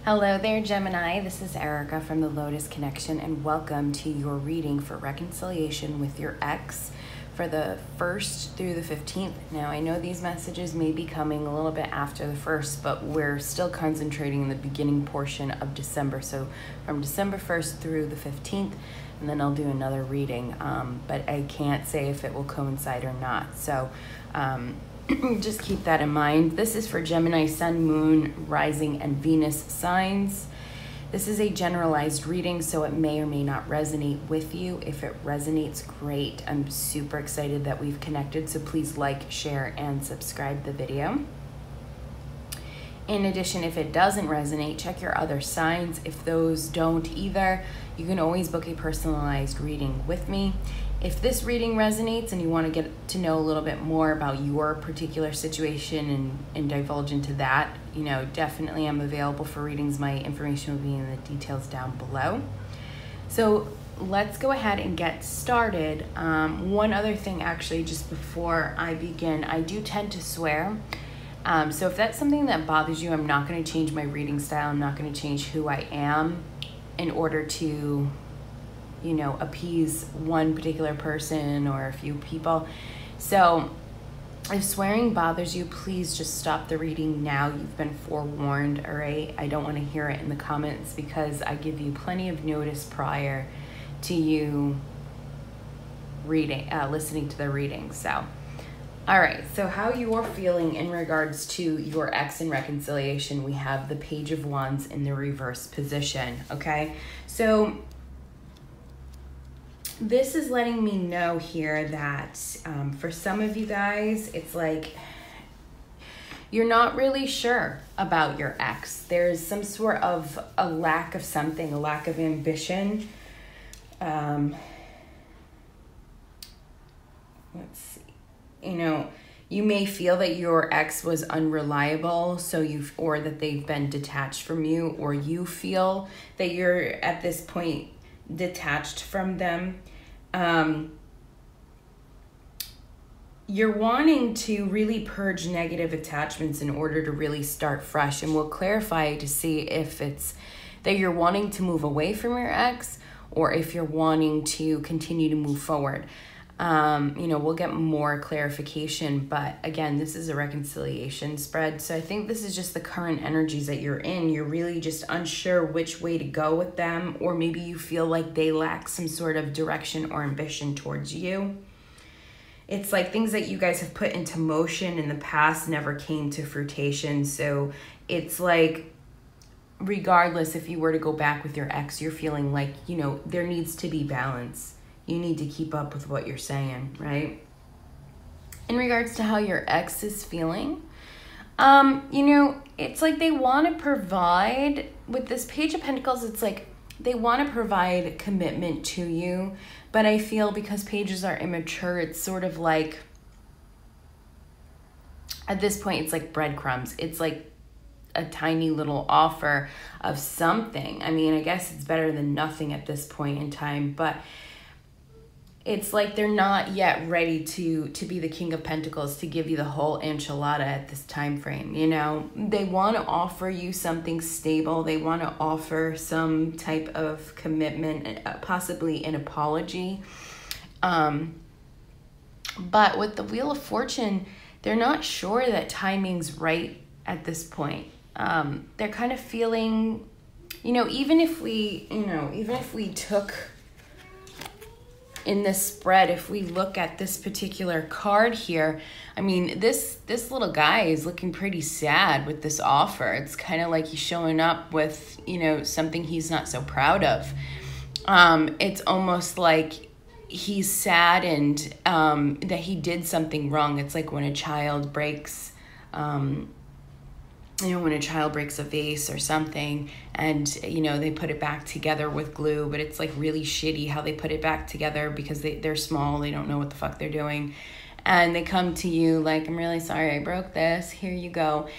Hello there, Gemini. This is Erica from the Lotus Connection, and welcome to your reading for reconciliation with your ex for the 1st through the 15th. Now, I know these messages may be coming a little bit after the 1st, but we're still concentrating in the beginning portion of December. So from December 1st through the 15th, and then I'll do another reading, but I can't say if it will coincide or not. So just keep that in mind. This is for Gemini, Sun, Moon, Rising, and Venus signs. This is a generalized reading, so it may or may not resonate with you. If it resonates, great. I'm super excited that we've connected, so please like, share, and subscribe the video. In addition, if it doesn't resonate, check your other signs. If those don't either, you can always book a personalized reading with me. If this reading resonates and you want to get to know a little bit more about your particular situation and divulge into that, definitely I'm available for readings. My information will be in the details down below. So let's go ahead and get started. One other thing, actually, just before I begin, I do tend to swear. So if that's something that bothers you, I'm not going to change my reading style. I'm not going to change who I am in order to appease one particular person or a few people. So if swearing bothers you, please just stop the reading now. You've been forewarned, all right? I don't want to hear it in the comments because I give you plenty of notice prior to you listening to the reading. So, all right, so how you're feeling in regards to your ex and reconciliation, we have the Page of Wands in the reverse position, okay? So this is letting me know here that for some of you guys, it's like you're not really sure about your ex. There's some sort of a lack of something, a lack of ambition. Let's see. You may feel that your ex was unreliable, or that they've been detached from you, or you feel that you're at this point detached from them. You're wanting to really purge negative attachments in order to really start fresh, and we'll clarify to see if it's that you're wanting to move away from your ex or if you're wanting to continue to move forward. We'll get more clarification, but again, this is a reconciliation spread. So I think this is just the current energies that you're in. You're really just unsure which way to go with them, or maybe you feel like they lack some sort of direction or ambition towards you. It's like things that you guys have put into motion in the past never came to fruition. So it's like, regardless if you were to go back with your ex, you're feeling like, there needs to be balance. You need to keep up with what you're saying, right? In regards to how your ex is feeling, it's like they want to provide, with this Page of Pentacles, it's like they want to provide commitment to you, but I feel because pages are immature, it's sort of like, at this point, it's like breadcrumbs. It's like a tiny little offer of something. I mean, I guess it's better than nothing at this point in time, but it's like they're not yet ready to be the King of Pentacles, to give you the whole enchilada at this time frame. They want to offer you something stable. They want to offer some type of commitment, possibly an apology. But with the Wheel of Fortune, they're not sure that timing's right at this point. They're kind of feeling, even if we took in this spread, if we look at this particular card here, I mean, this little guy is looking pretty sad with this offer. It's kind of like he's showing up with, something he's not so proud of. It's almost like he's saddened that he did something wrong. It's like when a child breaks, when a child breaks a vase or something and, they put it back together with glue, but it's like really shitty how they put it back together because they're small. They don't know what the fuck they're doing. And they come to you like, I'm really sorry I broke this. Here you go.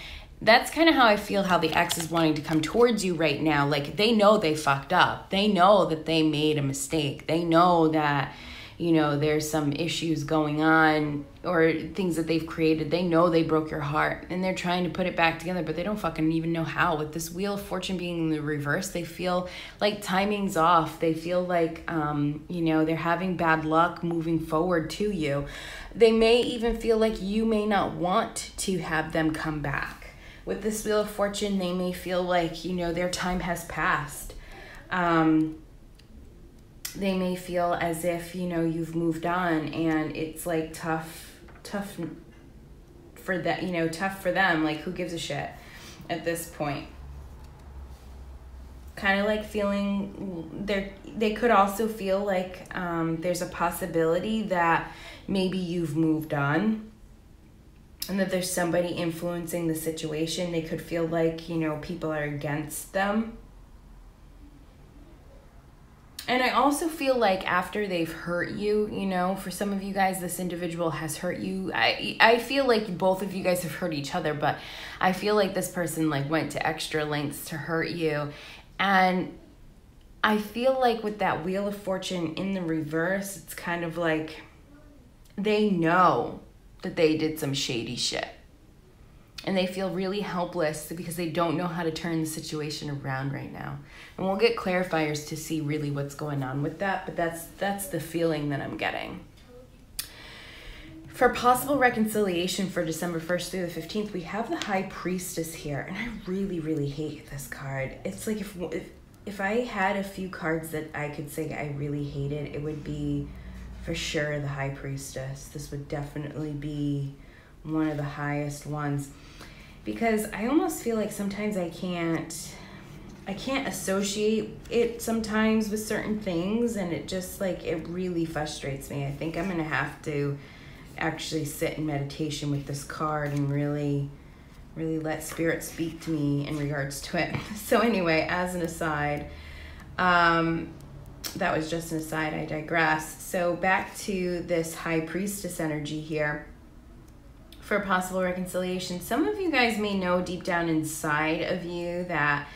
That's kind of how I feel how the ex is wanting to come towards you right now. Like, they know they fucked up. They know that they made a mistake. They know that, there's some issues going on or things that they've created. They know they broke your heart and they're trying to put it back together, but they don't fucking even know how. With this Wheel of Fortune being in the reverse, they feel like timing's off. They feel like, you know, they're having bad luck moving forward to you. They may even feel like you may not want to have them come back. With this Wheel of Fortune, they may feel like, you know, their time has passed. They may feel as if, you know, you've moved on, and it's like tough for that, you know, tough for them. Like, who gives a shit at this point? Kind of like feeling they could also feel like there's a possibility that maybe you've moved on and that there's somebody influencing the situation. They could feel like, you know, people are against them. And I also feel like after they've hurt you, you know, for some of you guys, this individual has hurt you. I feel like both of you guys have hurt each other, but I feel like this person like went to extra lengths to hurt you. And I feel like with that Wheel of Fortune in the reverse, it's kind of like they know that they did some shady shit. And they feel really helpless because they don't know how to turn the situation around right now. And we'll get clarifiers to see really what's going on with that, but that's the feeling that I'm getting. For possible reconciliation for December 1st through the 15th, we have the High Priestess here. And I really, really hate this card. It's like if I had a few cards that I could say I really hated, it would be for sure the High Priestess. This would definitely be one of the highest ones. Because I almost feel like sometimes I can't associate it sometimes with certain things, and it just like, it really frustrates me. I think I'm gonna have to actually sit in meditation with this card and really let spirit speak to me in regards to it. So anyway, as an aside, that was just an aside, I digress. So back to this High Priestess energy here. For possible reconciliation, some of you guys may know deep down inside of you that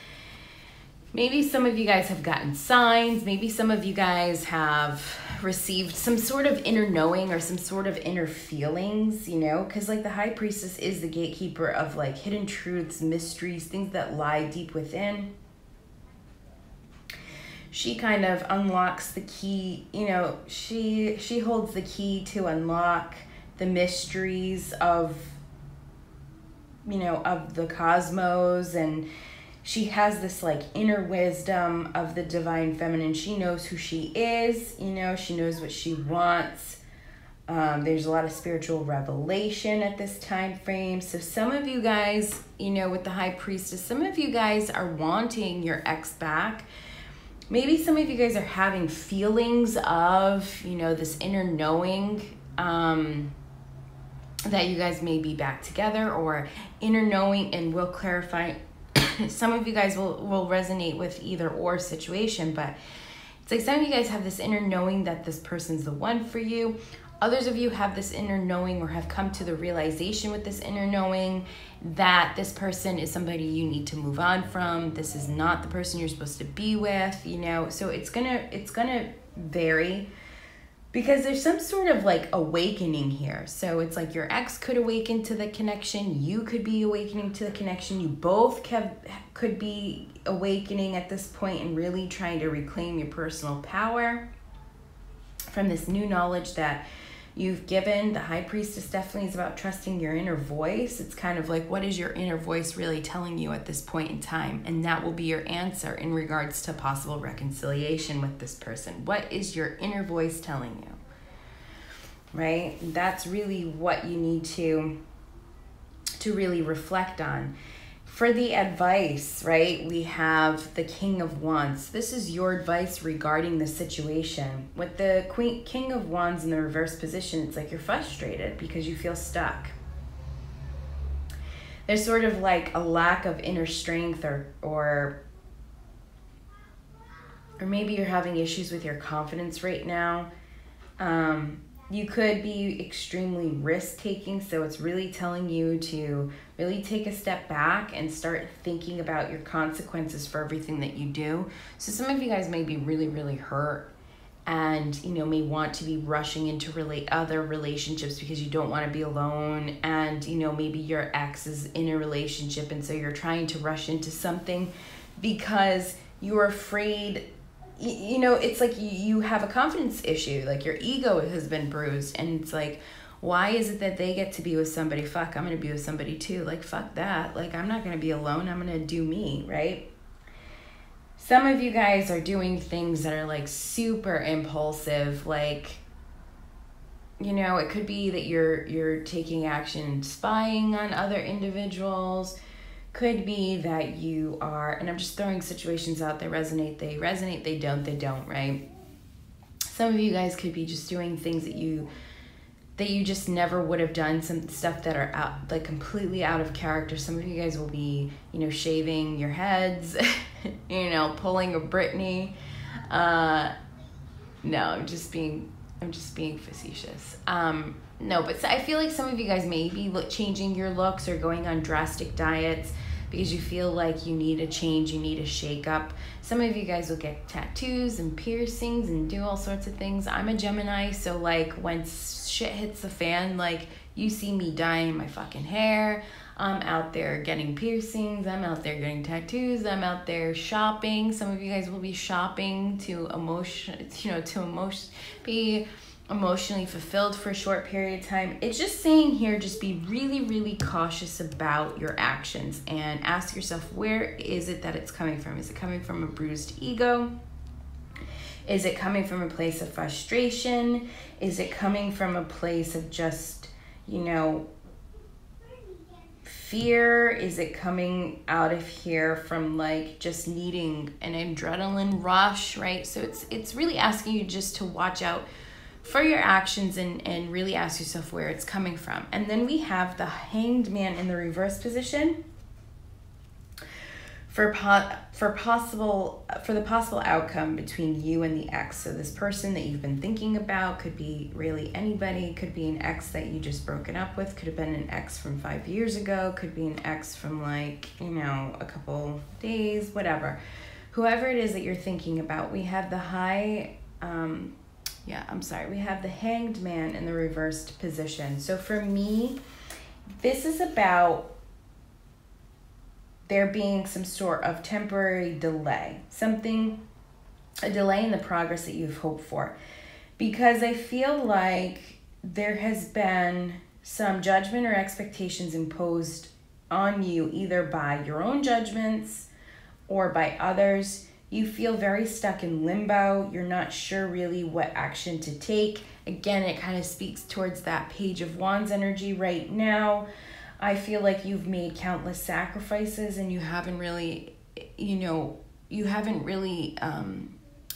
maybe some of you guys have gotten signs, maybe some of you guys have received some sort of inner knowing or some sort of inner feelings, you know, because like the High Priestess is the gatekeeper of like hidden truths, mysteries, things that lie deep within. She kind of unlocks the key, you know, she holds the key to unlock the mysteries of, you know, of the cosmos, and she has this like inner wisdom of the divine feminine. She knows who she is, you know, she knows what she wants. There's a lot of spiritual revelation at this time frame. So some of you guys, you know, with the High Priestess, some of you guys are wanting your ex back. Maybe some of you guys are having feelings of, you know, this inner knowing, that you guys may be back together, or inner knowing, and we'll clarify. Some of you guys will resonate with either or situation, but it's like some of you guys have this inner knowing that this person's the one for you. Others of you have this inner knowing, or have come to the realization with this inner knowing that this person is somebody you need to move on from. This is not the person you're supposed to be with, you know. So it's gonna vary, because there's some sort of like awakening here. So it's like your ex could awaken to the connection. You could be awakening to the connection. You both could be awakening at this point and really trying to reclaim your personal power from this new knowledge that you've given. The High Priestess definitely is about trusting your inner voice. It's kind of like, what is your inner voice really telling you at this point in time? And that will be your answer in regards to possible reconciliation with this person. What is your inner voice telling you? Right? That's really what you need to really reflect on. For the advice, right, we have the King of Wands. This is your advice regarding the situation. With the King of Wands in the reverse position, it's like you're frustrated because you feel stuck. There's sort of like a lack of inner strength, or maybe you're having issues with your confidence right now. You could be extremely risk-taking, so it's really telling you to really take a step back and start thinking about your consequences for everything that you do. So some of you guys may be really, really hurt and, you know, may want to be rushing into other relationships because you don't want to be alone. And, you know, maybe your ex is in a relationship, and so you're trying to rush into something because you're afraid, you know, it's like you have a confidence issue, like your ego has been bruised, and it's like, why is it that they get to be with somebody? Fuck, I'm going to be with somebody too. Like, fuck that. Like, I'm not going to be alone. I'm going to do me, right? Some of you guys are doing things that are like super impulsive, like, you know, it could be that you're taking action and spying on other individuals. Could be that you are, and I'm just throwing situations out there, resonate, they don't, right? Some of you guys could be just doing things that you just never would have done, some stuff that are out, like completely out of character. Some of you guys will be, you know, shaving your heads, you know, pulling a Britney. No, I'm just being facetious. No, but I feel like some of you guys may be changing your looks or going on drastic diets because you feel like you need a change, you need a shake up. Some of you guys will get tattoos and piercings and do all sorts of things. I'm a Gemini, so like when shit hits the fan, like you see me dyeing my fucking hair. I'm out there getting piercings. I'm out there getting tattoos. I'm out there shopping. Some of you guys will be shopping to be emotionally fulfilled for a short period of time. It's just saying here, just be really, really cautious about your actions and ask yourself, where is it that it's coming from? Is it coming from a bruised ego? Is it coming from a place of frustration? Is it coming from a place of just, you know, fear? Is it coming out of here from like just needing an adrenaline rush, right? So it's really asking you just to watch out for your actions and really ask yourself where it's coming from. And then we have the Hanged Man in the reverse position for the possible outcome between you and the ex. So this person that you've been thinking about could be really anybody. Could be an ex that you just broken up with. Could have been an ex from 5 years ago. Could be an ex from like, you know, a couple days, whatever. Whoever it is that you're thinking about, we have the we have the Hanged Man in the reversed position. So for me, this is about there being some sort of temporary delay, a delay in the progress that you've hoped for. Because I feel like there has been some judgment or expectations imposed on you, either by your own judgments or by others. You feel very stuck in limbo. You're not sure really what action to take. Again, it kind of speaks towards that Page of Wands energy right now. I feel like you've made countless sacrifices and you haven't really,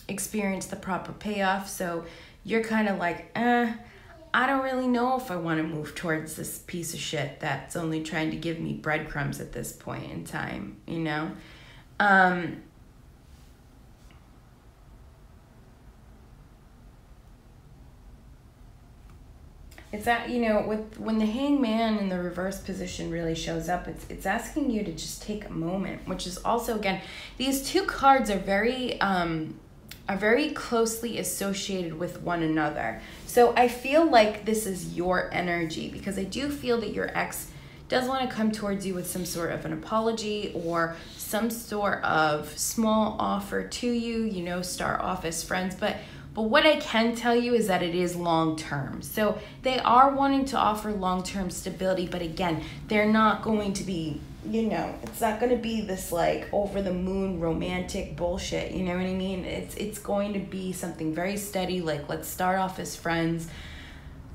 experienced the proper payoff. So you're kind of like, I don't really know if I want to move towards this piece of shit that's only trying to give me breadcrumbs at this point in time, you know? It's that, you know, when the Hanged Man in the reverse position really shows up, it's asking you to just take a moment, which is also, again, these two cards are very closely associated with one another. So I feel like this is your energy, because I do feel that your ex does want to come towards you with some sort of an apology or some sort of small offer to you, you know, start off as friends. But what I can tell you is that it is long-term. So they are wanting to offer long-term stability, but again, they're not going to be, you know, it's not going to be this like over-the-moon romantic bullshit, you know what I mean? It's going to be something very steady, like let's start off as friends.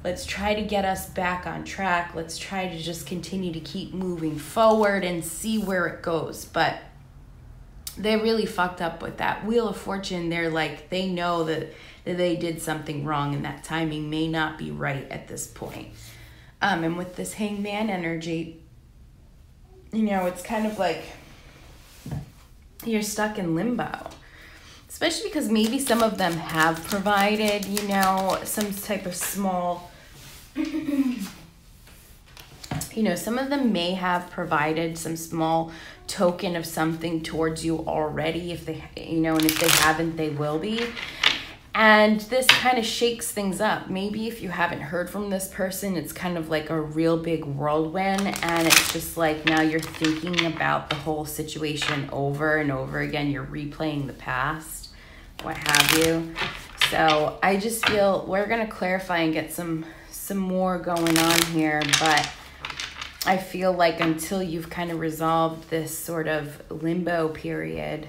Let's try to get us back on track. Let's try to just continue to keep moving forward and see where it goes. But they really fucked up with that Wheel of Fortune. They're like, they know that they did something wrong and that timing may not be right at this point. And with this Hanged Man energy, you know, it's kind of like you're stuck in limbo. Especially because maybe some of them have provided, you know, some type of small, you know, some of them may have provided some small token of something towards you already. If they, you know, and if they haven't, they will be. And this kind of shakes things up. Maybe if you haven't heard from this person, it's kind of like a real big whirlwind, and it's just like now you're thinking about the whole situation over and over again. You're replaying the past, what have you. So I just feel we're going to clarify and get some more going on here, but I feel like until you've kind of resolved this sort of limbo period,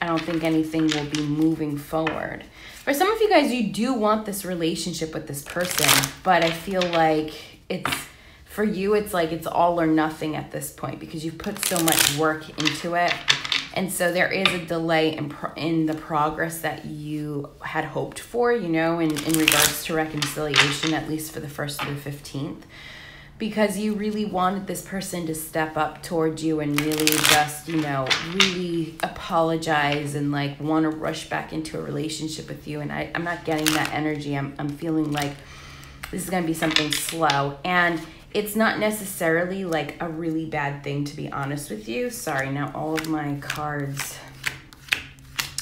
I don't think anything will be moving forward. For some of you guys, you do want this relationship with this person, but I feel like for you, it's like it's all or nothing at this point because you've put so much work into it. And so there is a delay in the progress that you had hoped for, you know, in regards to reconciliation, at least for the 1st through 15th. Because you really wanted this person to step up towards you and really just, you know, really apologize and like want to rush back into a relationship with you. And I'm not getting that energy. I'm feeling like this is going to be something slow. And it's not necessarily like a really bad thing, to be honest with you. Sorry, now all of my cards.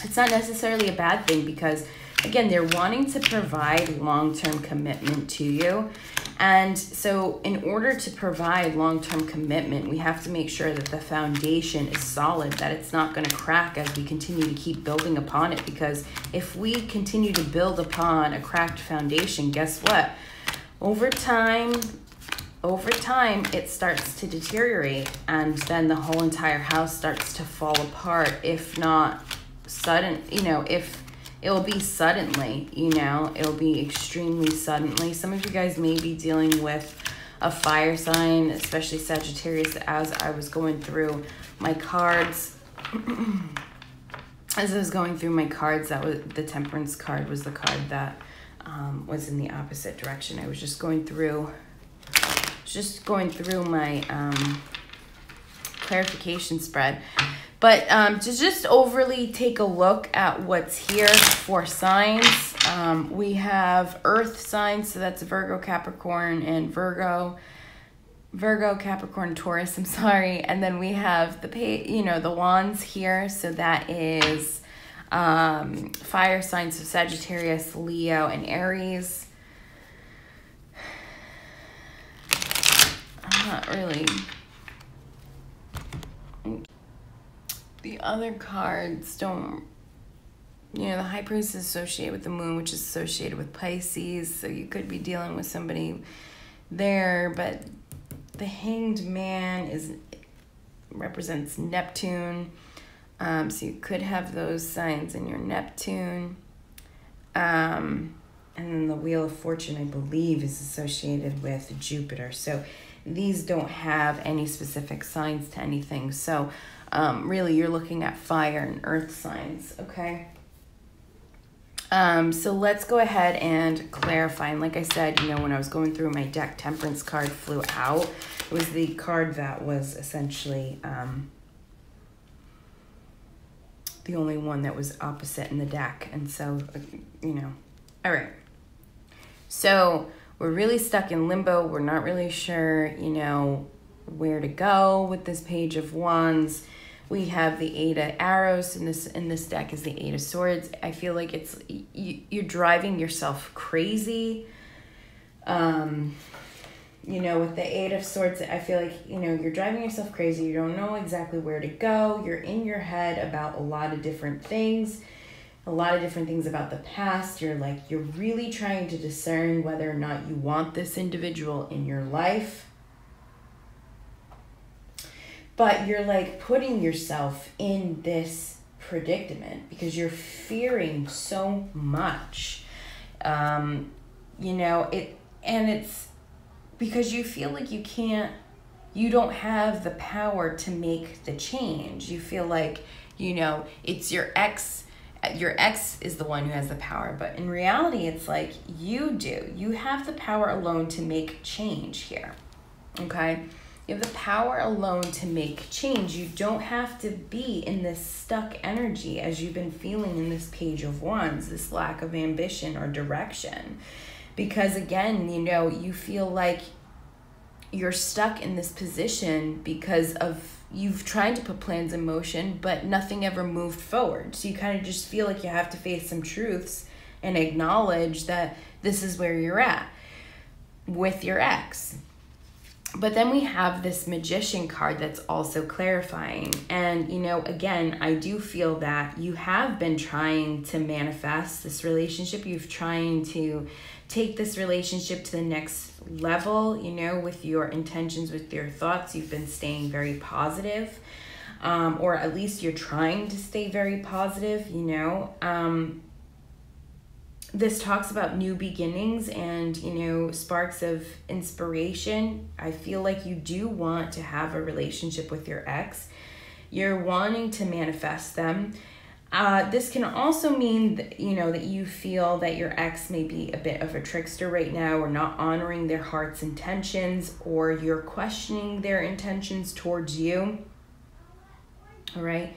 It's not necessarily a bad thing because, again, they're wanting to provide long-term commitment to you. And so in order to provide long-term commitment, we have to make sure that the foundation is solid, that it's not going to crack as we continue to keep building upon it. Because if we continue to build upon a cracked foundation, guess what? Over time, it starts to deteriorate, and then the whole entire house starts to fall apart, if not sudden, you know, if it'll be suddenly, you know, it'll be extremely suddenly. Some of you guys may be dealing with a fire sign, especially Sagittarius. As I was going through my cards, that was the Temperance card was the card that was in the opposite direction. I was just going through my clarification spread. But to just overly take a look at what's here for signs, we have Earth signs, so that's Virgo, Capricorn, and Virgo, Capricorn, Taurus, I'm sorry. And then we have the wands here, so that is fire signs, so Sagittarius, Leo, and Aries. I'm not really... The other cards don't, you know, the High Priestess is associated with the Moon, which is associated with Pisces, so you could be dealing with somebody there, but the Hanged Man represents Neptune, so you could have those signs in your Neptune, and then the Wheel of Fortune, I believe, is associated with Jupiter, so these don't have any specific signs to anything, so really you're looking at fire and earth signs, okay? So let's go ahead and clarify. And like I said, you know, when I was going through my deck, Temperance card flew out. It was the card that was essentially the only one that was opposite in the deck. And so, you know, all right. So we're really stuck in limbo. We're not really sure, you know, where to go with this Page of Wands. We have the Eight of Arrows, and this deck is the Eight of Swords. I feel like it's you're driving yourself crazy. You know, with the Eight of Swords, I feel like, you know, you're driving yourself crazy. You don't know exactly where to go. You're in your head about a lot of different things about the past. You're really trying to discern whether or not you want this individual in your life. But you're like putting yourself in this predicament because you're fearing so much. You know, it's because you feel like you don't have the power to make the change. You feel like, you know, it's your ex is the one who has the power, but in reality, it's like you do. You have the power alone to make change here, okay? You have the power alone to make change. You don't have to be in this stuck energy as you've been feeling in this Page of Wands, this lack of ambition or direction. Because again, you know, you feel like you're stuck in this position because of, you've tried to put plans in motion, but nothing ever moved forward. So you kind of just feel like you have to face some truths and acknowledge that this is where you're at with your ex. But then we have this Magician card that's also clarifying. And, you know, again, I do feel that you have been trying to manifest this relationship. You've trying to take this relationship to the next level, you know, with your intentions, with your thoughts. You've been staying very positive, or at least you're trying to stay very positive, you know. This talks about new beginnings and, you know, sparks of inspiration. I feel like you do want to have a relationship with your ex. You're wanting to manifest them. This can also mean that, you know, that you feel that your ex may be a bit of a trickster right now, or not honoring their heart's intentions, or you're questioning their intentions towards you. All right.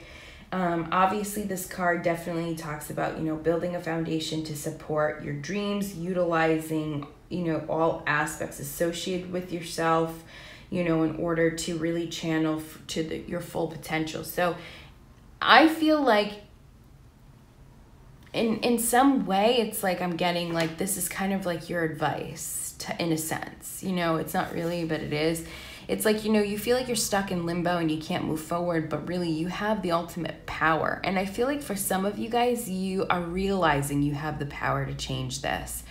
Obviously, this card definitely talks about, you know, building a foundation to support your dreams, utilizing, you know, all aspects associated with yourself, you know, in order to really channel to your full potential. So I feel like in some way, it's like I'm getting like, this is kind of like your advice in a sense, you know, it's not really, but it is. It's like, you know, you feel like you're stuck in limbo and you can't move forward, but really you have the ultimate power. And I feel like for some of you guys, you are realizing you have the power to change this.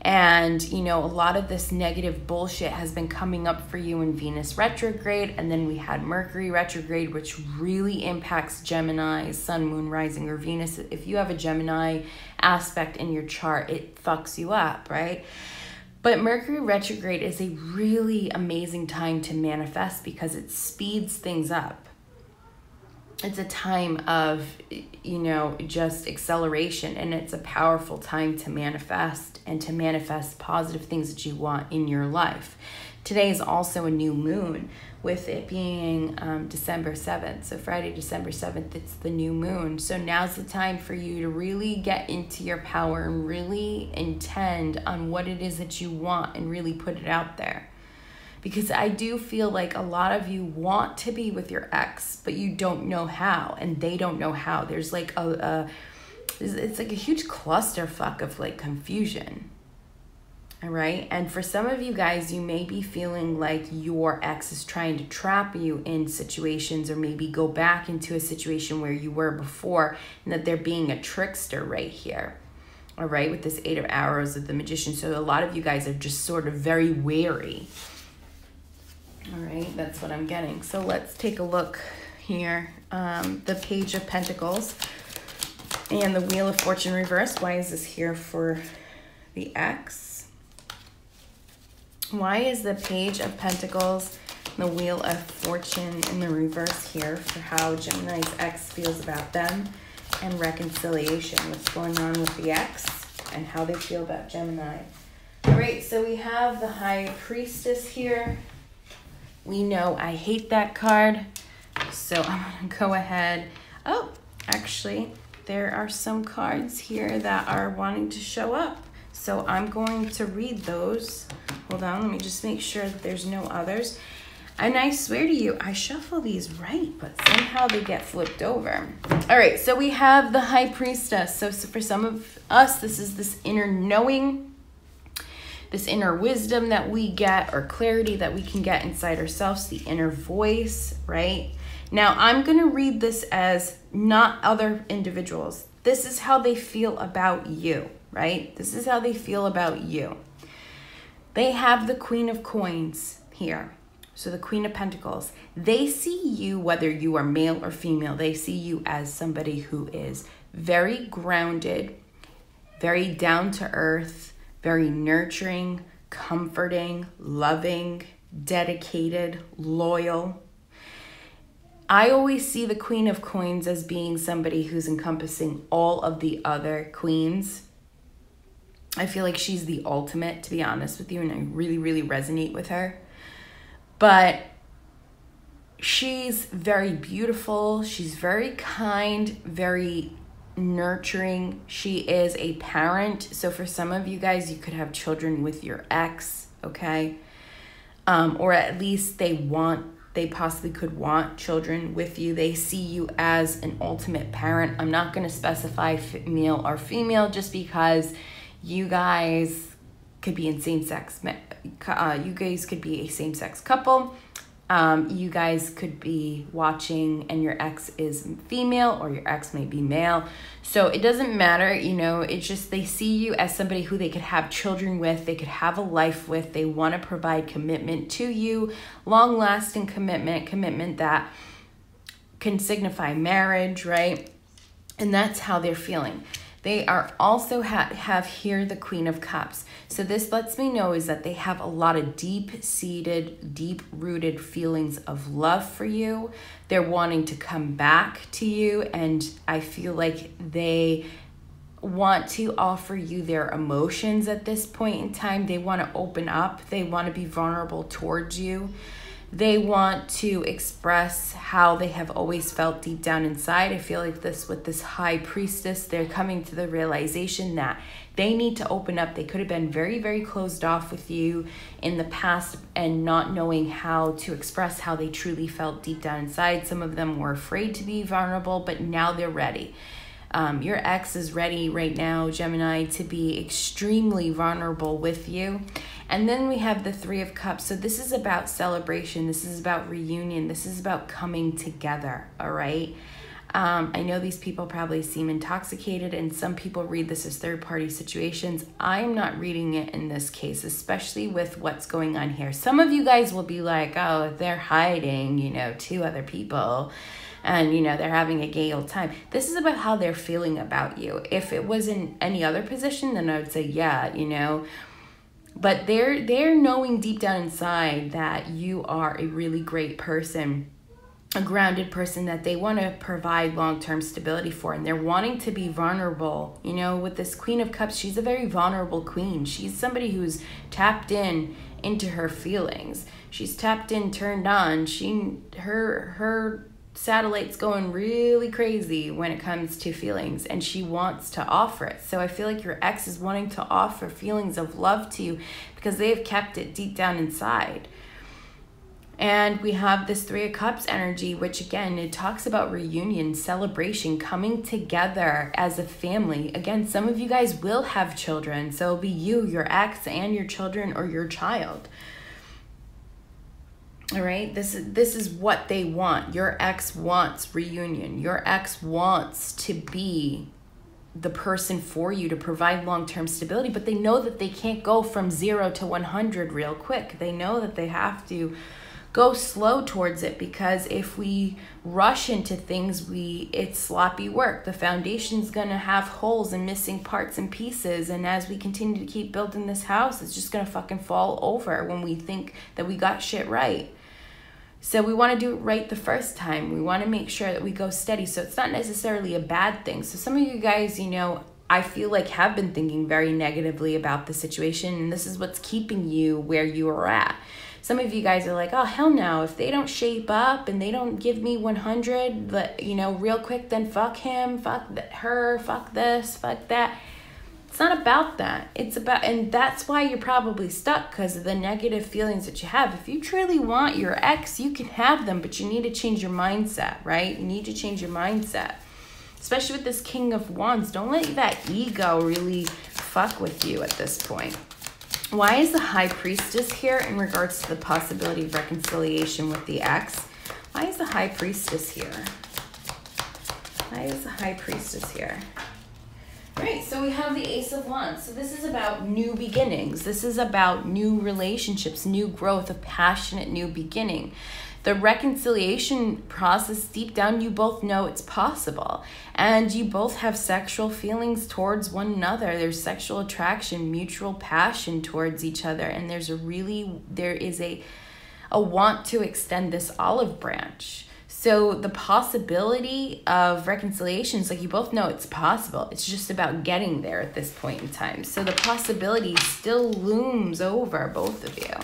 And, you know, a lot of this negative bullshit has been coming up for you in Venus retrograde. And then we had Mercury retrograde, which really impacts Gemini, Sun, Moon, Rising, or Venus. If you have a Gemini aspect in your chart, it fucks you up, right? But Mercury retrograde is a really amazing time to manifest because it speeds things up. It's a time of, you know, just acceleration, and it's a powerful time to manifest and to manifest positive things that you want in your life. Today is also a new moon, with it being December 7th. So Friday, December 7th, it's the new moon. So now's the time for you to really get into your power and really intend on what it is that you want and really put it out there. Because I do feel like a lot of you want to be with your ex, but you don't know how, and they don't know how. There's like it's like a huge clusterfuck of like confusion. All right. And for some of you guys, you may be feeling like your ex is trying to trap you in situations, or maybe go back into a situation where you were before, and that they're being a trickster right here. All right. With this 8 of Arrows of the Magician. So a lot of you guys are just sort of very wary. All right. That's what I'm getting. So let's take a look here. The Page of Pentacles and the Wheel of Fortune reverse. Why is this here for the ex? Why is the Page of Pentacles, the Wheel of Fortune in the reverse here for how Gemini's ex feels about them, and reconciliation? What's going on with the ex and how they feel about Gemini? All right, so we have the High Priestess here. We know I hate that card, so I'm going to go ahead. Oh, actually, there are some cards here that are wanting to show up. So I'm going to read those. Hold on, let me just make sure that there's no others. And I swear to you, I shuffle these right, but somehow they get flipped over. All right, so we have the High Priestess. So for some of us, this is this inner knowing, this inner wisdom that we get, or clarity that we can get inside ourselves, the inner voice, right? Now, I'm going to read this as not other individuals. This is how they feel about you, right? This is how they feel about you. They have the Queen of Coins here. So the Queen of Pentacles. They see you, whether you are male or female, they see you as somebody who is very grounded, very down to earth, very nurturing, comforting, loving, dedicated, loyal. I always see the Queen of Coins as being somebody who's encompassing all of the other queens. I feel like she's the ultimate, to be honest with you, and I really, really resonate with her. But she's very beautiful. She's very kind, very nurturing. She is a parent. So for some of you guys, you could have children with your ex, okay? Or at least they want they possibly could want children with you. They see you as an ultimate parent. I'm not going to specify male or female just because you guys could be in same-sex, you guys could be a same-sex couple. You guys could be watching and your ex is female or your ex may be male. So it doesn't matter, you know, it's just they see you as somebody who they could have children with, they could have a life with, they want to provide commitment to you, long-lasting commitment that can signify marriage, right? And that's how they're feeling. They are also have here the Queen of Cups. So this lets me know is that they have a lot of deep-seated, deep-rooted feelings of love for you. They're wanting to come back to you, and I feel like they want to offer you their emotions at this point in time. They want to open up. They want to be vulnerable towards you. They want to express how they have always felt deep down inside. I feel like with this High Priestess, they're coming to the realization that they need to open up. They could have been very, very closed off with you in the past and not knowing how to express how they truly felt deep down inside. Some of them were afraid to be vulnerable, but now they're ready. Your ex is ready right now, Gemini, to be extremely vulnerable with you. And then we have the Three of Cups. So this is about celebration. This is about reunion. This is about coming together, all right? I know these people probably seem intoxicated, and some people read this as third-party situations. I'm not reading it in this case, especially with what's going on here. Some of you guys will be like, oh, they're hiding, you know, 2 other people, and, you know, they're having a gay old time. This is about how they're feeling about you. If it was in any other position, then I would say, yeah, you know. But they're knowing deep down inside that you are a really great person, a grounded person that they want to provide long-term stability for, and they're wanting to be vulnerable. You know, with this Queen of Cups, she's a very vulnerable queen. She's somebody who's tapped into her feelings. She's tapped in, turned on. Her satellite's going really crazy when it comes to feelings, and she wants to offer it. So I feel like your ex is wanting to offer feelings of love to you because they have kept it deep down inside. And we have this Three of Cups energy, which again, it talks about reunion, celebration, coming together as a family. Again, some of you guys will have children. So it'll be you, your ex, and your children or your child. All right, this is what they want. Your ex wants reunion. Your ex wants to be the person for you to provide long-term stability, but they know that they can't go from 0 to 100 real quick. They know that they have to go slow towards it, because if we rush into things, it's sloppy work. The foundation's gonna have holes and missing parts and pieces, and as we continue to keep building this house, it's just gonna fucking fall over when we think that we got shit right. So we want to do it right the first time. We want to make sure that we go steady. So it's not necessarily a bad thing. So some of you guys, you know, I feel like have been thinking very negatively about the situation, and this is what's keeping you where you are at. Some of you guys are like, oh, hell no. If they don't shape up and they don't give me 100, you know, real quick, then fuck him, fuck her, fuck this, fuck that. It's not about that. It's about, and that's why you're probably stuck, because of the negative feelings that you have. If you truly want your ex, you can have them, but you need to change your mindset, right? You need to change your mindset, especially with this King of Wands. Don't let that ego really fuck with you at this point. Why is the High Priestess here in regards to the possibility of reconciliation with the ex? Why is the High Priestess here? Why is the High Priestess here? Right, so we have the Ace of Wands. So this is about new beginnings. This is about new relationships, new growth, a passionate new beginning. The reconciliation process, deep down, you both know it's possible. And you both have sexual feelings towards one another. There's sexual attraction, mutual passion towards each other. And there is a want to extend this olive branch. So the possibility of reconciliation is like, you both know it's possible. It's just about getting there at this point in time. So the possibility still looms over both of you.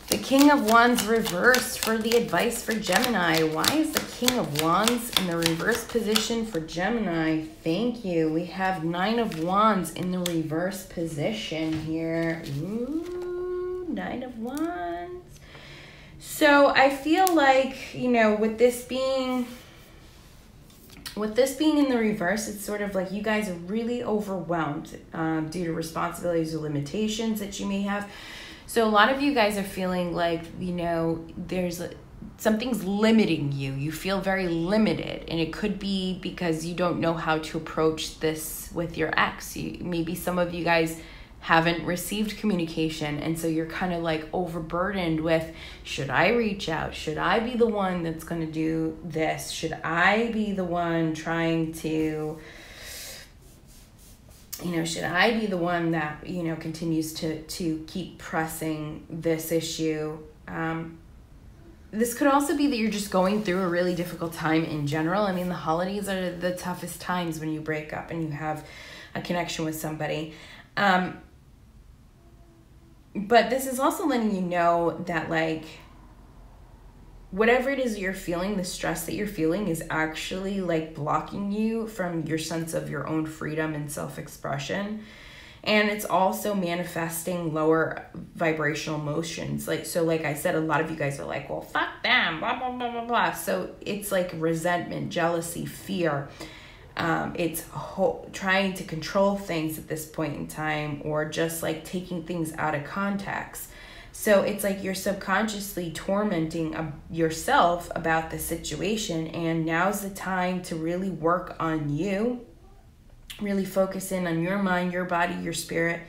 The King of Wands reversed for the advice for Gemini. Why is the King of Wands in the reverse position for Gemini? Thank you. We have 9 of Wands in the reverse position here. Ooh, 9 of Wands. So I feel like, you know, with this being in the reverse, it's sort of like you guys are really overwhelmed due to responsibilities or limitations that you may have. So a lot of you guys are feeling like, you know, something's limiting you. You feel very limited, and it could be because you don't know how to approach this with your ex. Maybe some of you guys haven't received communication, and so you're kind of like overburdened with, should I reach out? Should I be the one that's going to do this? Should I be the one trying to, you know, should I be the one that, you know, continues to keep pressing this issue? This could also be that you're just going through a really difficult time in general. I mean, the holidays are the toughest times when you break up and you have a connection with somebody. But this is also letting you know that, like, whatever it is you're feeling, the stress that you're feeling is actually, like, blocking you from your sense of your own freedom and self-expression. And it's also manifesting lower vibrational emotions. Like I said, a lot of you guys are like, well, fuck them, blah, blah, blah, blah, blah. So it's like resentment, jealousy, fear. It's trying to control things at this point in time, or just like taking things out of context. So it's like you're subconsciously tormenting yourself about the situation, and now's the time to really work on you, really focus in on your mind, your body, your spirit,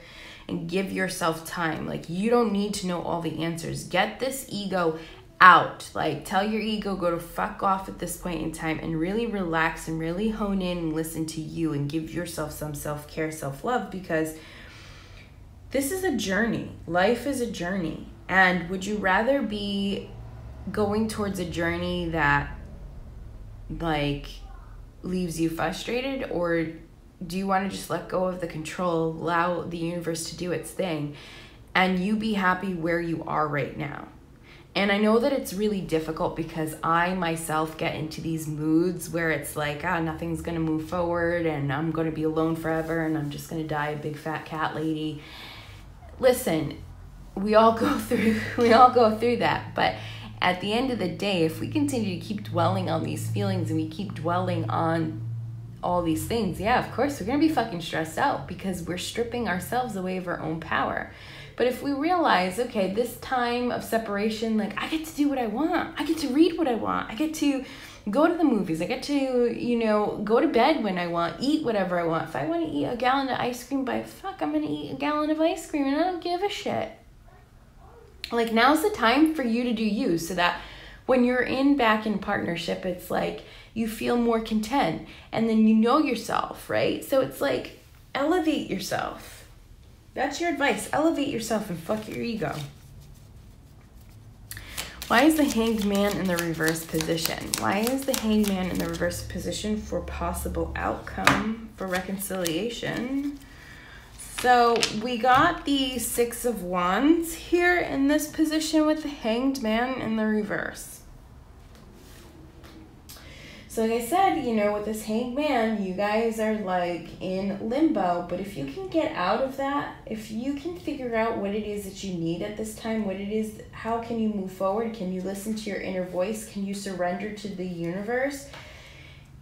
and give yourself time. Like, you don't need to know all the answers. Get this ego out. Like, tell your ego, go to fuck off at this point in time, and really relax and really hone in and listen to you and give yourself some self-care, self-love, because this is a journey. Life is a journey. And would you rather be going towards a journey that, like, leaves you frustrated, or do you want to just let go of the control, allow the universe to do its thing, and you be happy where you are right now? And I know that it's really difficult, because I myself get into these moods where it's like, nothing's going to move forward, and I'm going to be alone forever, and I'm just going to die a big fat cat lady. Listen, we all go through that. But at the end of the day, if we continue to keep dwelling on these feelings and we keep dwelling on all these things, yeah, of course, we're going to be fucking stressed out, because we're stripping ourselves away of our own power. But if we realize, okay, this time of separation, like, I get to do what I want. I get to read what I want. I get to go to the movies. I get to, you know, go to bed when I want, eat whatever I want. If I want to eat a gallon of ice cream, I'm going to eat a gallon of ice cream, and I don't give a shit. Like, now's the time for you to do you, so that when you're back in partnership, it's like you feel more content, and then you know yourself, right? So it's like, elevate yourself. That's your advice. Elevate yourself and fuck your ego. Why is the Hanged Man in the reverse position? Why is the Hanged Man in the reverse position for possible outcome, for reconciliation? So we got the Six of Wands here in this position with the Hanged Man in the reverse. So like I said, you know, with this Hanged Man, you guys are like in limbo. But if you can get out of that, if you can figure out what it is that you need at this time, what it is, how can you move forward? Can you listen to your inner voice? Can you surrender to the universe?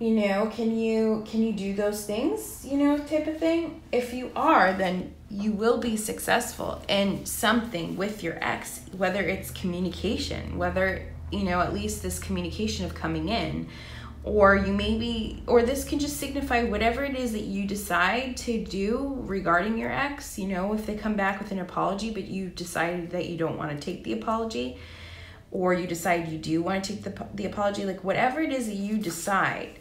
You know, can you do those things, you know, type of thing? If you are, then you will be successful in something with your ex, whether it's communication, whether, you know, at least this communication of coming in, or this can just signify whatever it is that you decide to do regarding your ex. You know, if they come back with an apology, but you decided that you don't want to take the apology, or you decide you do want to take the apology, like whatever it is that you decide,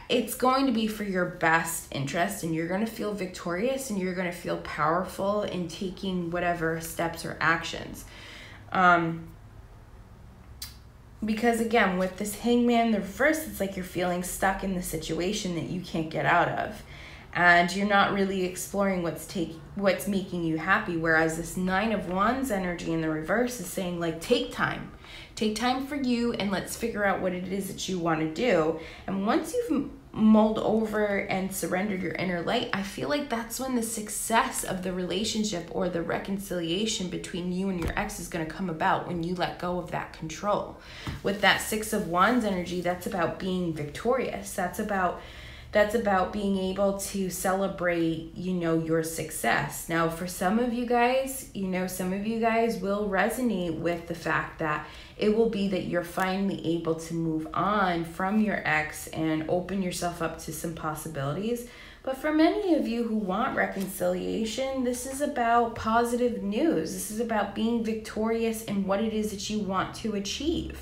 it's going to be for your best interest, and you're going to feel victorious, and you're going to feel powerful in taking whatever steps or actions. Because again, with this Hanged Man in the reverse, it's like you're feeling stuck in the situation that you can't get out of. And you're not really exploring what's making you happy. Whereas this Nine of Wands energy in the reverse is saying, like, take time. Take time for you, and let's figure out what it is that you want to do. And once you've mulled over and surrendered your inner light, I feel like that's when the success of the relationship or the reconciliation between you and your ex is going to come about, when you let go of that control. With that Six of Wands energy, that's about being victorious. That's about being able to celebrate, your success. Now, for some of you guys, some of you guys will resonate with the fact that it will be that you're finally able to move on from your ex and open yourself up to some possibilities. But for many of you who want reconciliation, this is about positive news. This is about being victorious in what it is that you want to achieve.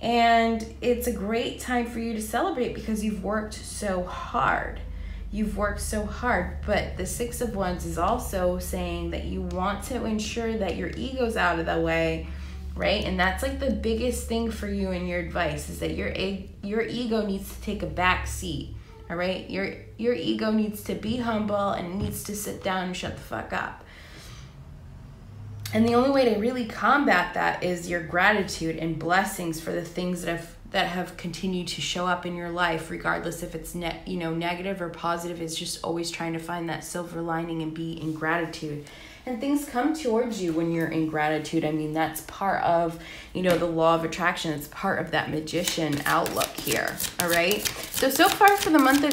And it's a great time for you to celebrate because you've worked so hard. You've worked so hard. But the Six of Wands is also saying that you want to ensure that your ego's out of the way, right? And that's like the biggest thing for you in your advice, is that your ego needs to take a back seat, all right? Your ego needs to be humble and it needs to sit down and shut the fuck up. And the only way to really combat that is your gratitude and blessings for the things that have continued to show up in your life, regardless if it's negative or positive. Is just always trying to find that silver lining and be in gratitude. And things come towards you when you're in gratitude. I mean, that's part of, the law of attraction. It's part of that magician outlook here. All right. So far for the month of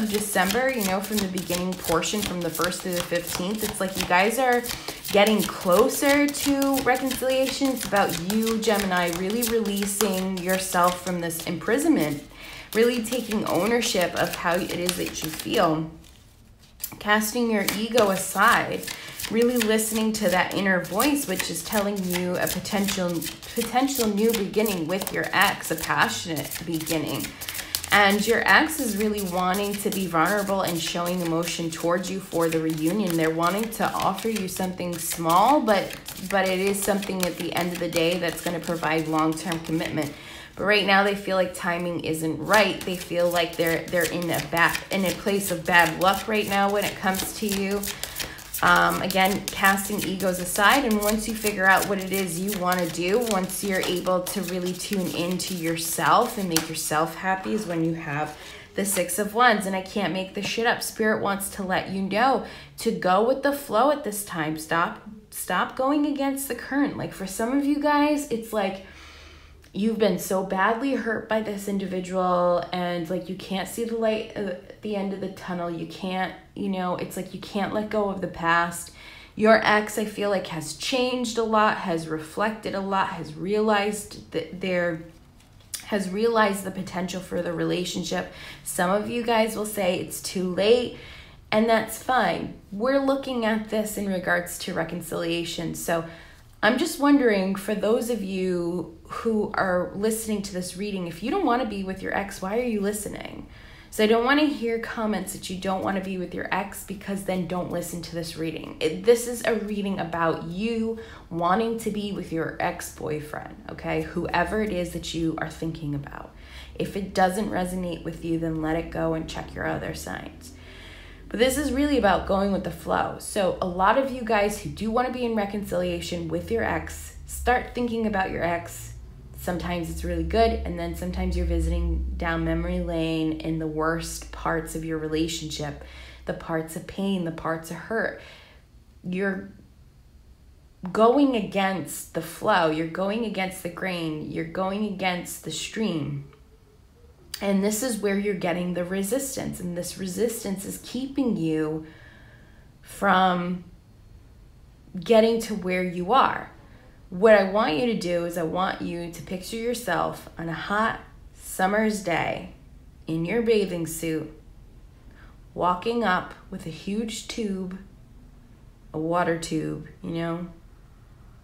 December, from the beginning portion, from the 1st to the 15th, it's like you guys are getting closer to reconciliation. It's about you, Gemini, really releasing yourself from this imprisonment, really taking ownership of how it is that you feel. Casting your ego aside, really listening to that inner voice, which is telling you a potential new beginning with your ex, a passionate beginning. And your ex is really wanting to be vulnerable and showing emotion towards you for the reunion. They're wanting to offer you something small, but it is something at the end of the day that's going to provide long-term commitment. But right now they feel like timing isn't right. They feel like they're in a place of bad luck right now when it comes to you. Again, casting egos aside, and once you figure out what it is you want to do, once you're able to really tune into yourself and make yourself happy, is when you have the Six of Wands. And I can't make this shit up. Spirit wants to let you know to go with the flow at this time. Stop going against the current. Like, for some of you guys, it's like you've been so badly hurt by this individual and like you can't see the light at the end of the tunnel. You can't, it's like you can't let go of the past. Your ex, I feel like, has changed a lot, has reflected a lot, has realized the potential for the relationship. Some of you guys will say it's too late, and that's fine. We're looking at this in regards to reconciliation. So I'm just wondering, for those of you who are listening to this reading, if you don't want to be with your ex, why are you listening? So I don't want to hear comments that you don't want to be with your ex, because then don't listen to this reading. This is a reading about you wanting to be with your ex-boyfriend, okay? Whoever it is that you are thinking about. If it doesn't resonate with you, then let it go and check your other signs. But this is really about going with the flow. So a lot of you guys who do want to be in reconciliation with your ex, start thinking about your ex. Sometimes it's really good, and then sometimes you're visiting down memory lane in the worst parts of your relationship, the parts of pain, the parts of hurt. You're going against the flow. You're going against the grain. You're going against the stream. And this is where you're getting the resistance. And this resistance is keeping you from getting to where you are. What I want you to do is I want you to picture yourself on a hot summer's day in your bathing suit, walking up with a huge tube, a water tube,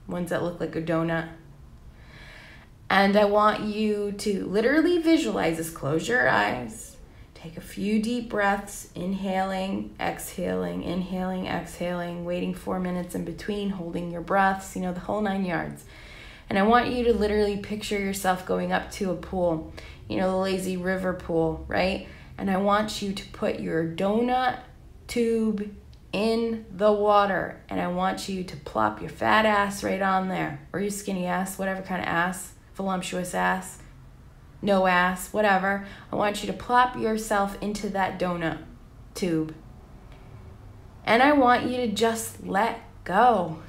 ones that look like a donut. And I want you to literally visualize this. Close your eyes. Take a few deep breaths, inhaling, exhaling, waiting 4 minutes in between, holding your breaths, the whole 9 yards. And I want you to literally picture yourself going up to a pool, the lazy river pool, right? And I want you to put your donut tube in the water. And I want you to plop your fat ass right on there, or your skinny ass, whatever kind of ass. Voluptuous ass, no ass, whatever. I want you to plop yourself into that donut tube. And I want you to just let go.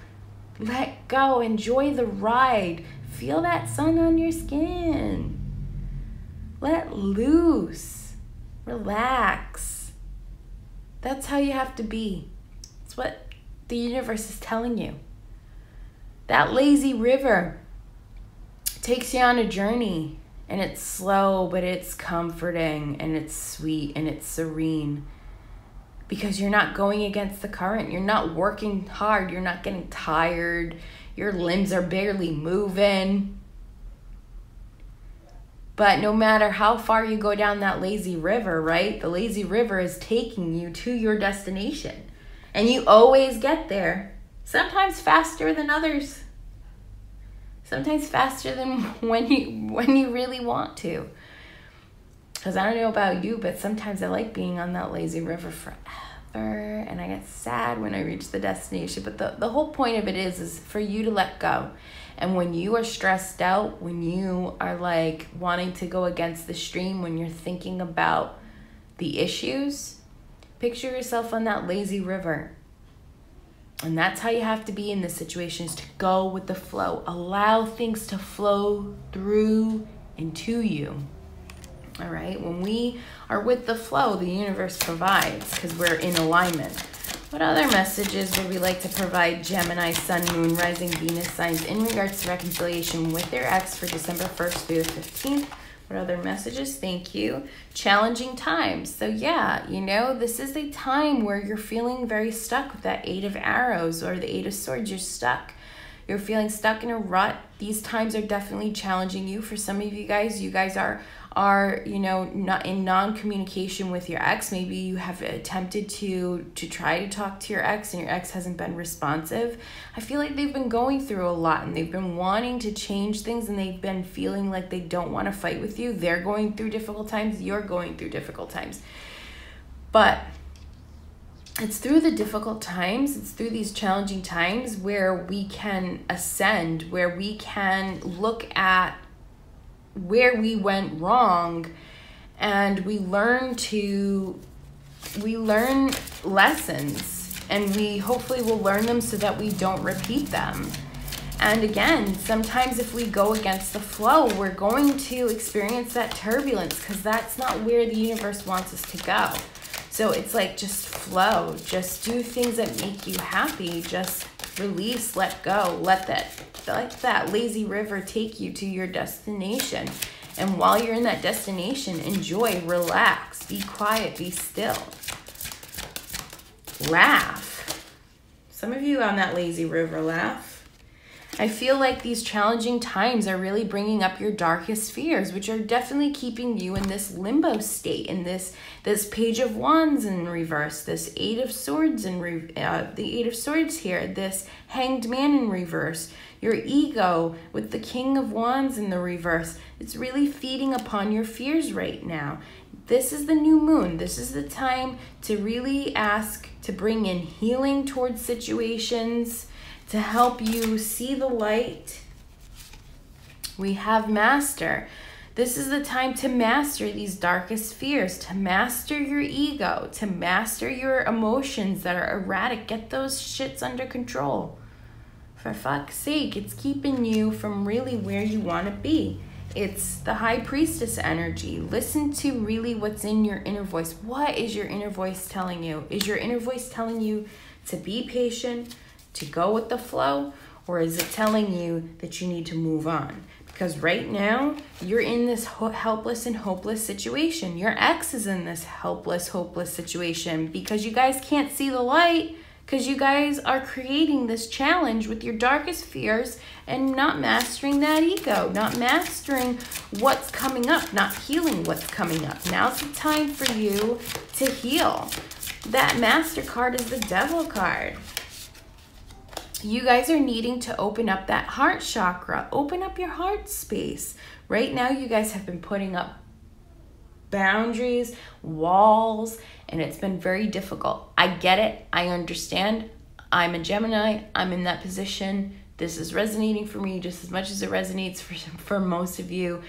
Let go. Enjoy the ride. Feel that sun on your skin. Let loose. Relax. That's how you have to be. It's what the universe is telling you. That lazy river takes you on a journey, and it's slow, but it's comforting, and it's sweet, and it's serene. Because you're not going against the current. You're not working hard. You're not getting tired. Your limbs are barely moving. But no matter how far you go down that lazy river, right? The lazy river is taking you to your destination. And you always get there. Sometimes faster than others. Sometimes faster than when you really want to. Because I don't know about you, but sometimes I like being on that lazy river forever. And I get sad when I reach the destination. But the whole point of it is for you to let go. And when you are stressed out, when you are like wanting to go against the stream, when you're thinking about the issues, picture yourself on that lazy river. And that's how you have to be in this situation, is to go with the flow. Allow things to flow through and to you. All right? When we are with the flow, the universe provides because we're in alignment. What other messages would we like to provide Gemini, Sun, Moon, Rising, Venus signs in regards to reconciliation with their ex for December 1st through the 15th? What other messages? Thank you. Challenging times. So yeah, this is a time where you're feeling very stuck with that 8 of Arrows or the 8 of Swords. You're stuck. You're feeling stuck in a rut. These times are definitely challenging you. For some of you guys are not in non-communication with your ex. Maybe you have attempted to try to talk to your ex and your ex hasn't been responsive. I feel like they've been going through a lot and they've been wanting to change things and they've been feeling like they don't want to fight with you. They're going through difficult times. You're going through difficult times. But it's through the difficult times, it's through these challenging times where we can ascend, where we can look at where we went wrong, and we learn lessons, and we hopefully will learn them so that we don't repeat them. And again, sometimes if we go against the flow, we're going to experience that turbulence because that's not where the universe wants us to go. So it's like, just flow, just do things that make you happy, just release, let go, let that lazy river take you to your destination. And while you're in that destination, enjoy, relax, be quiet, be still. Laugh. Some of you on that lazy river laugh. I feel like these challenging times are really bringing up your darkest fears, which are definitely keeping you in this limbo state, in this Page of Wands in reverse, this 8 of Swords the 8 of Swords here, this Hanged Man in reverse, your ego with the King of Wands in the reverse. It's really feeding upon your fears right now. This is the new moon. This is the time to really ask to bring in healing towards situations, to help you see the light. We have Master. This is the time to master these darkest fears, to master your ego, to master your emotions that are erratic. Get those shits under control. For fuck's sake, it's keeping you from really where you want to be. It's the High Priestess energy. Listen to really what's in your inner voice. What is your inner voice telling you? Is your inner voice telling you to be patient, to go with the flow, or is it telling you that you need to move on? Because right now, you're in this helpless and hopeless situation. Your ex is in this helpless, hopeless situation because you guys can't see the light, because you guys are creating this challenge with your darkest fears and not mastering that ego, not mastering what's coming up, not healing what's coming up. Now's the time for you to heal. That Master card is the Devil card. You guys are needing to open up that heart chakra. Open up your heart space. Right now, you guys have been putting up boundaries, walls, and it's been very difficult. I get it. I understand. I'm a Gemini. I'm in that position. This is resonating for me just as much as it resonates for most of you.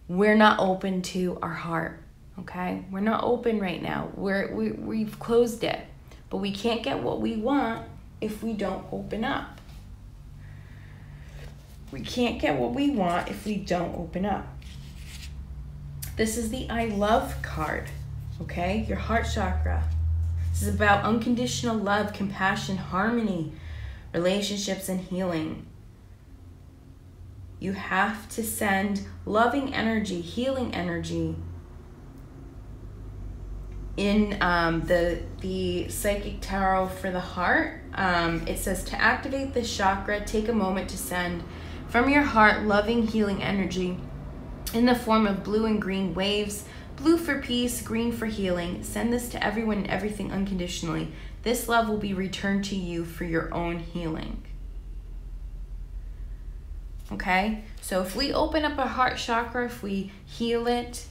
we're not open to our heart, okay? We're not open right now. We've closed it, but we can't get what we want if we don't open up. We can't get what we want if we don't open up. This is the I love card, okay? Your heart chakra. This is about unconditional love, compassion, harmony, relationships, and healing. You have to send loving energy, healing energy. In the Psychic Tarot for the heart, it says to activate this chakra, take a moment to send from your heart loving, healing energy in the form of blue and green waves. Blue for peace, green for healing. Send this to everyone and everything unconditionally. This love will be returned to you for your own healing. Okay? So if we open up our heart chakra, if we heal it,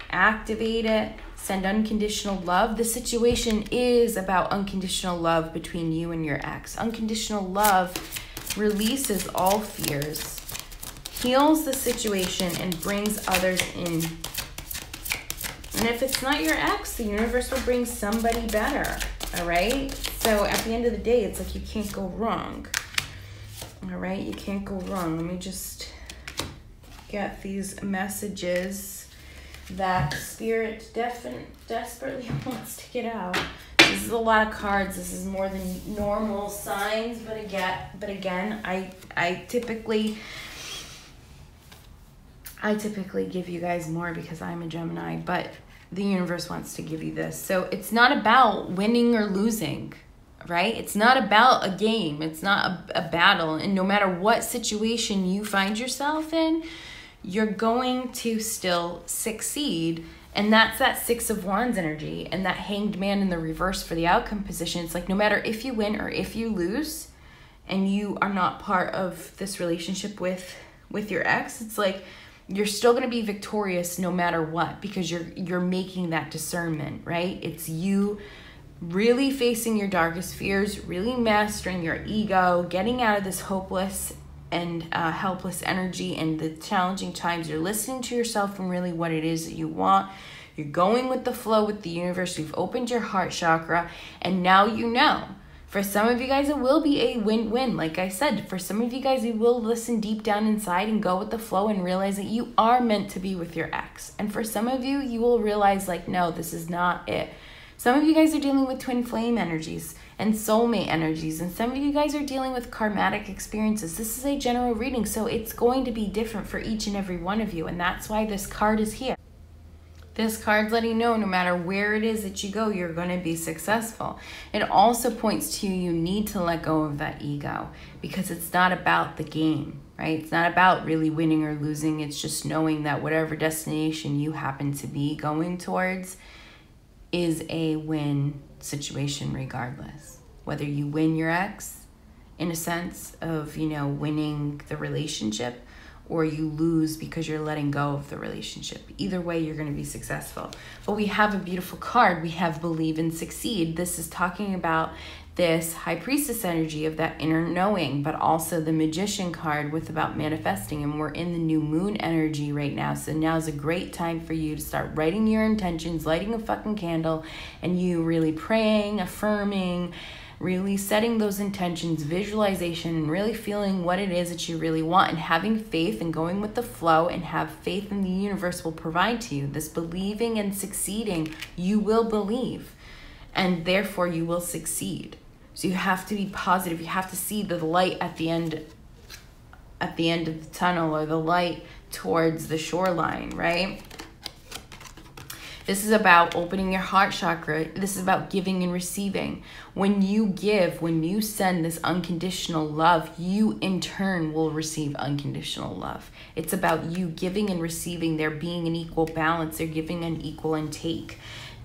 activate it, send unconditional love. The situation is about unconditional love between you and your ex. Unconditional love releases all fears, heals the situation, and brings others in. And if it's not your ex, the universe will bring somebody better, all right? So at the end of the day, it's like you can't go wrong, all right? You can't go wrong. Let me just get these messages that Spirit desperately wants to get out. This is a lot of cards. This is more than normal signs, but again, I typically give you guys more because I'm a Gemini, but the universe wants to give you this. So it's not about winning or losing, right? It's not about a game. It's not a battle. And no matter what situation you find yourself in, you're going to still succeed. And that's that Six of Wands energy and that Hanged Man in the reverse for the outcome position. It's like no matter if you win or if you lose and you are not part of this relationship with your ex, it's like you're still going to be victorious no matter what, because you're making that discernment, right? It's you really facing your darkest fears, really mastering your ego, getting out of this hopeless and helpless energy and the challenging times. You're listening to yourself and really what it is that you want. You're going with the flow with the universe. You've opened your heart chakra, and now you know. For some of you guys, it will be a win-win. Like I said, for some of you guys, you will listen deep down inside and go with the flow and realize that you are meant to be with your ex. And for some of you, you will realize like, no, this is not it. Some of you guys are dealing with twin flame energies and soulmate energies. And some of you guys are dealing with karmatic experiences. This is a general reading, so it's going to be different for each and every one of you. And that's why this card is here. This card's letting you know no matter where it is that you go, you're going to be successful. It also points to you need to let go of that ego, because it's not about the game, right? It's not about really winning or losing. It's just knowing that whatever destination you happen to be going towards is a win situation regardless. Whether you win your ex in a sense of, winning the relationship, or you lose because you're letting go of the relationship. Either way, you're going to be successful. But we have a beautiful card. We have Believe and Succeed. This is talking about this High Priestess energy of that inner knowing, but also the Magician card with about manifesting. And we're in the new moon energy right now. So now's a great time for you to start writing your intentions, lighting a fucking candle, and you really praying, affirming, really setting those intentions, visualization, and really feeling what it is that you really want, and having faith and going with the flow, and have faith in the universe will provide to you. This believing and succeeding, you will believe, and therefore you will succeed. So you have to be positive. You have to see the light at the end of the tunnel, or the light towards the shoreline, right? This is about opening your heart chakra. This is about giving and receiving. When you give, when you send this unconditional love, you in turn will receive unconditional love. It's about you giving and receiving. There being an equal balance. They're giving an equal and take.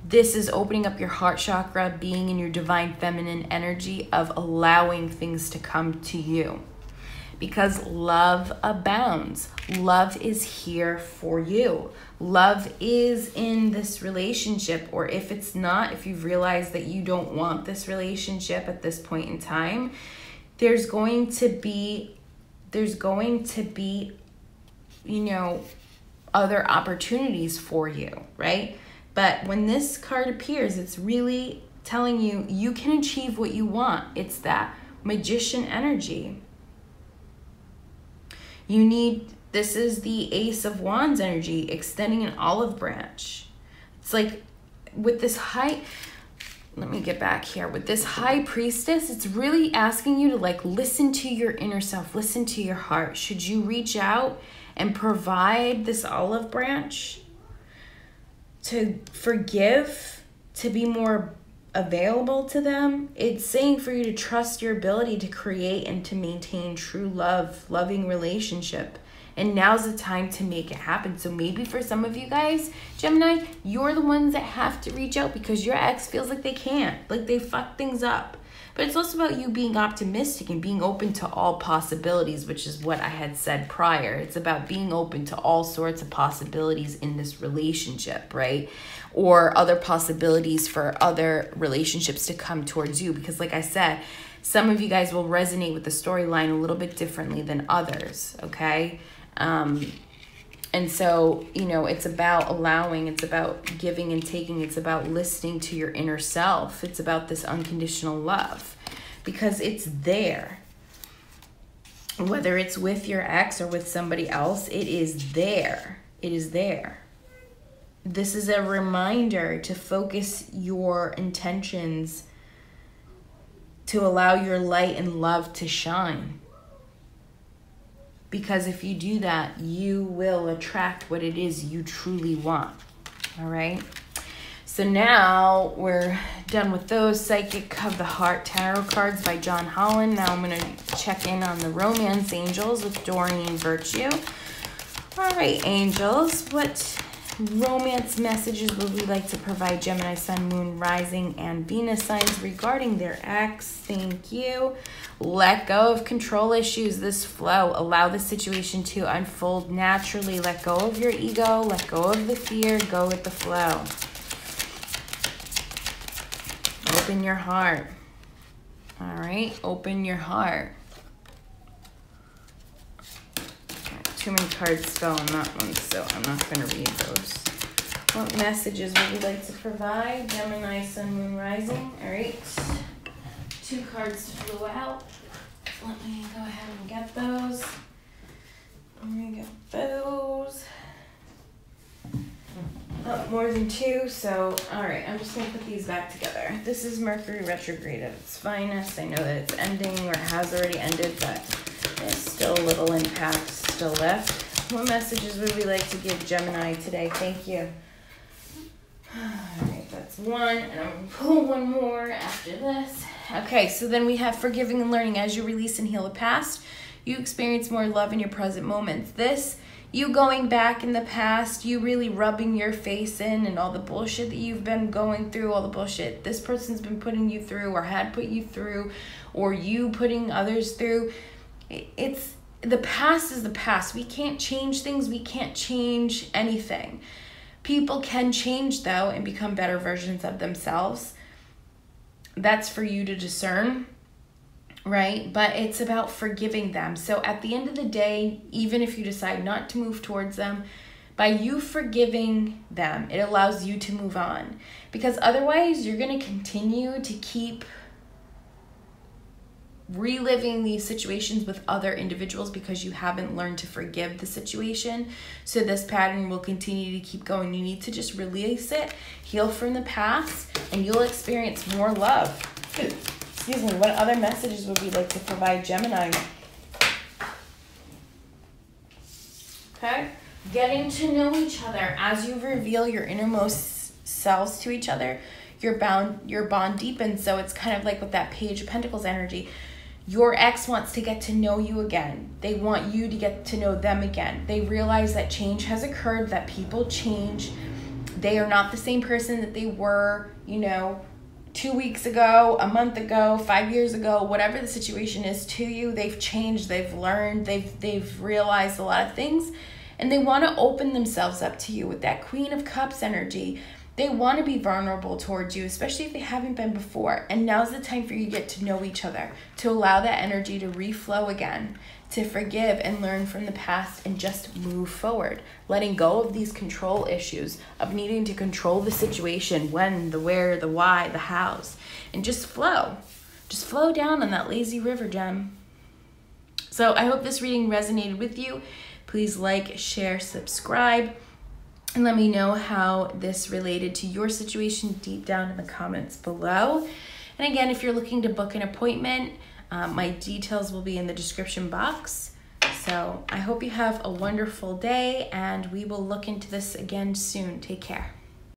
This is opening up your heart chakra, being in your divine feminine energy of allowing things to come to you. Because love abounds. Love is here for you. Love is in this relationship, or if it's not, if you've realized that you don't want this relationship at this point in time, there's going to be, other opportunities for you, right? But when this card appears, it's really telling you you can achieve what you want. It's that magician energy. This is the Ace of Wands energy, extending an olive branch. It's like with this let me get back here. With this High Priestess, it's really asking you to like listen to your inner self, listen to your heart. Should you reach out and provide this olive branch to forgive, to be more available to them? It's saying for you to trust your ability to create and to maintain true love, loving relationship. And now's the time to make it happen. So maybe for some of you guys, Gemini, you're the ones that have to reach out because your ex feels like they can't, like they fuck things up. But it's also about you being optimistic and being open to all possibilities, which is what I had said prior. It's about being open to all sorts of possibilities in this relationship, right? Or other possibilities for other relationships to come towards you. Because like I said, some of you guys will resonate with the storyline a little bit differently than others, okay? And so, you know, it's about allowing, it's about giving and taking, it's about listening to your inner self. It's about this unconditional love because it's there. Whether it's with your ex or with somebody else, it is there. It is there. This is a reminder to focus your intentions to allow your light and love to shine. Because if you do that, you will attract what it is you truly want. All right? So now we're done with those Psychic of the Heart Tarot cards by John Holland. Now I'm going to check in on the Romance Angels with Doreen Virtue. All right, angels, what romance messages would we like to provide Gemini, Sun, Moon, Rising, and Venus signs regarding their ex? Thank you. Let go of control issues. This flow. Allow the situation to unfold naturally. Let go of your ego. Let go of the fear. Go with the flow. Open your heart. All right. Open your heart. Too many cards fell on that one, so I'm not going to read those. What messages would you like to provide? Gemini, Sun, Moon, Rising. All right. 2 cards flew out. Let me go ahead and get those. Let me get those. Oh, more than 2, so all right. I'm just going to put these back together. This is Mercury retrograde at its finest. I know that it's ending or has already ended, but there's still a little impact still left. What messages would we like to give Gemini today? Thank you. All right, that's 1, and I'm going to pull 1 more after this. Okay, so then we have forgiving and learning. As you release and heal the past, you experience more love in your present moments. This, you going back in the past, you really rubbing your face in and all the bullshit that you've been going through, all the bullshit this person's been putting you through or had put you through, or you putting others through. It's the past is the past. We can't change things. We can't change anything. People can change, though, and become better versions of themselves. That's for you to discern, right? But it's about forgiving them. So at the end of the day, even if you decide not to move towards them, by you forgiving them, it allows you to move on. Because otherwise, you're going to continue to keep reliving these situations with other individuals because you haven't learned to forgive the situation. So this pattern will continue to keep going. You need to just release it, heal from the past, and you'll experience more love. Excuse me, what other messages would we like to provide Gemini? Okay, getting to know each other. As you reveal your innermost selves to each other, your bond deepens. So it's kind of like with that Page of Pentacles energy. Your ex wants to get to know you again. They want you to get to know them again. They realize that change has occurred, that people change. They are not the same person that they were, 2 weeks ago, a month ago, 5 years ago, whatever the situation is to you. They've changed, they've learned, they've realized a lot of things, and they want to open themselves up to you with that Queen of Cups energy. They want to be vulnerable towards you, especially if they haven't been before. And now's the time for you to get to know each other, to allow that energy to reflow again, to forgive and learn from the past and just move forward. Letting go of these control issues, of needing to control the situation, when, the where, the why, the hows, and just flow. Just flow down on that lazy river, Gem. So I hope this reading resonated with you. Please like, share, subscribe, and let me know how this related to your situation deep down in the comments below. And again, if you're looking to book an appointment, my details will be in the description box. So I hope you have a wonderful day, and we will look into this again soon. Take care.